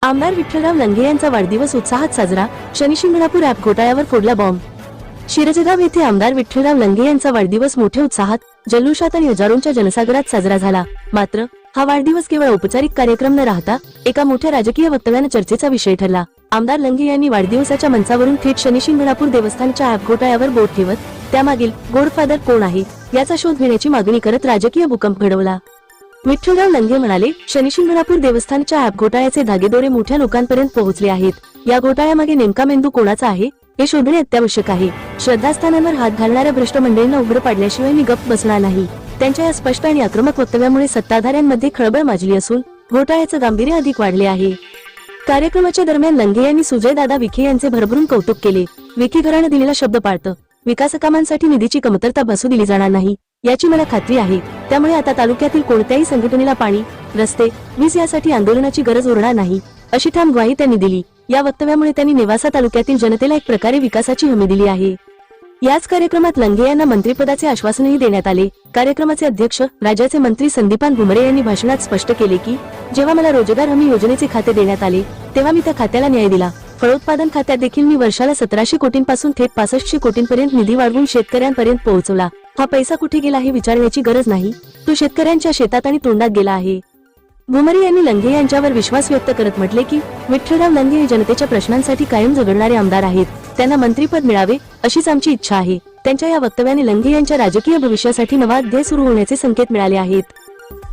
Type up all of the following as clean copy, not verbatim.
आमदार विठ्ठलराव लंगे यांचा वाढदिवस उत्साहात साजरा. शनिशिंगणापूर ॲप घोटाळ्यावर फोडला बॉम्ब. शिरजगाव येथे आमदार विठ्ठलराव लंगे यांचा वाढदिवस मोठ्या उत्साहात, जल्लोषात आणि हजारोंच्या जनसागरात साजरा झाला. मात्र हा वाढदिवस केवळ औपचारिक कार्यक्रम न राहता एका मोठ्या राजकीय वक्तव्याने चर्चेचा विषय ठरला. आमदार लंगे यांनी वाढदिवसाच्या मंचावरून थेट शनिशिंगणापूर देवस्थानच्या ॲप घोटाळ्यावर बोट ठेवत त्यामागील गॉडफादर कोण आहे याचा शोध घेण्याची मागणी करत राजकीय भूकंप घडवला. विठ्ठलराव लंगे म्हणाले, शनिशिंगणापूर देवस्थानच्या ॲप घोटाळ्याचे धागेदोरे मोठ्या लोकांपर्यंत पोहोचले आहेत. या घोटाळ्यामागे नेमका मेंदू कोणाचा आहे हे शोधणे अत्यावश्यक आहे. श्रद्धास्थानांवर हात घालणाऱ्या भ्रष्ट मंडळींना उघड पाडल्याशिवाय मी गप्प बसणार नाही. त्यांच्या या स्पष्ट आणि आक्रमक वक्तव्यामुळे सत्ताधाऱ्यांमध्ये खळबळ माजली असून घोटाळ्याचं गांभीर्य अधिक वाढले आहे. कार्यक्रमाच्या दरम्यान लंगे यांनी सुजयदादा विखे यांचे भरभरून कौतुक केले. विखे घराणं दिलेला शब्द पाळतं. विकासकामांसाठी निधीची कमतरता भासू दिली जाणार नाही याची मला खात्री आहे. त्यामुळे आता तालुक्यातील कोणत्याही संघटनेला पाणी, रस्ते, वीज यासाठी आंदोलनाची गरज उरणार नाही अशी ठाम ग्वाही त्यांनी दिली. या वक्तव्यामुळे त्यांनी नेवासा तालुक्यातील जनतेला एक प्रकारे विकासाची हमी दिली आहे. याच कार्यक्रमात लंगे यांना मंत्रिपदाचे आश्वासनही देण्यात आले. कार्यक्रमाचे अध्यक्ष राज्याचे मंत्री संदीपान भुमरे यांनी भाषणात स्पष्ट केले की जेव्हा मला रोजगार हमी योजनेचे खाते देण्यात आले तेव्हा मी त्या खात्याला न्याय दिला. फळोत्पादन खात्यात देखील मी वर्षाला 1700 कोटींपासून थेट 6500 कोटींपर्यंत निधी वाढवून शेतकऱ्यांपर्यंत पोहोचवला. हा पैसा कुठे गेला हे विचारण्याची गरज नाही, तो शेतकऱ्यांच्या शेतात आणि तोंडात गेला आहे. भुमरे यांनी लंगे यांच्यावर विश्वास व्यक्त करत म्हटले की विठ्ठलराव लंगे हे जनतेच्या प्रश्नांसाठी कायम झगडणारे आमदार आहेत. त्यांना मंत्रिपद मिळावे अशीच आमची इच्छा आहे. त्यांच्या या वक्तव्याने लंगे यांच्या राजकीय भविष्यासाठी नवा अध्याय सुरू होण्याचे संकेत मिळाले आहेत.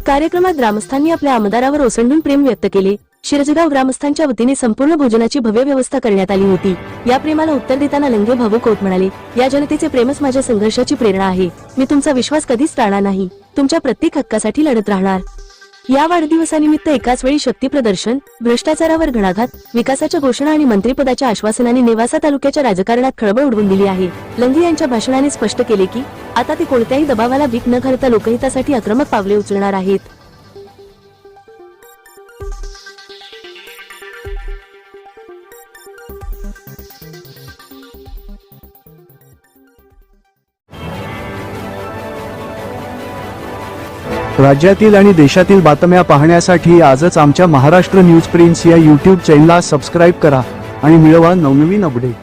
कार्यक्रमात ग्रामस्थांनी आपल्या आमदारावर ओसंडून प्रेम व्यक्त केले. शिरजगाव ग्रामस्थांच्या वतीने संपूर्ण भोजनाची भव्य व्यवस्था करण्यात आली होती. या प्रेमाला उत्तर देताना लंगे भावुक होत म्हणाले, या जनतेचे प्रेमच माझ्या संघर्षाची प्रेरणा आहे. मी तुमचा विश्वास कधीच टाळणार नाही. तुमच्या प्रत्येक हक्कासाठी लढत राहणार. या वाढदिवसानिमित्त एकाच वेळी शक्ती प्रदर्शन, भ्रष्टाचारावर घणाघात, विकासाच्या घोषणा आणि मंत्रिपदाच्या आश्वासनाने नेवासा तालुक्याच्या राजकारणात खळबळ उडवून दिली आहे. लंगे यांच्या भाषणाने स्पष्ट केले की आता ते कोणत्याही दबावाला भीक न घालता लोकहितासाठी आक्रमक पावले उचलणार आहेत. राज्यातील आणि देशातील बातम्या पाहण्यासाठी आजच आमच्या महाराष्ट्र न्यूज प्रिन्स या YouTube चॅनलला सबस्क्राईब करा आणि मिळवा नवनवीन अपडेट.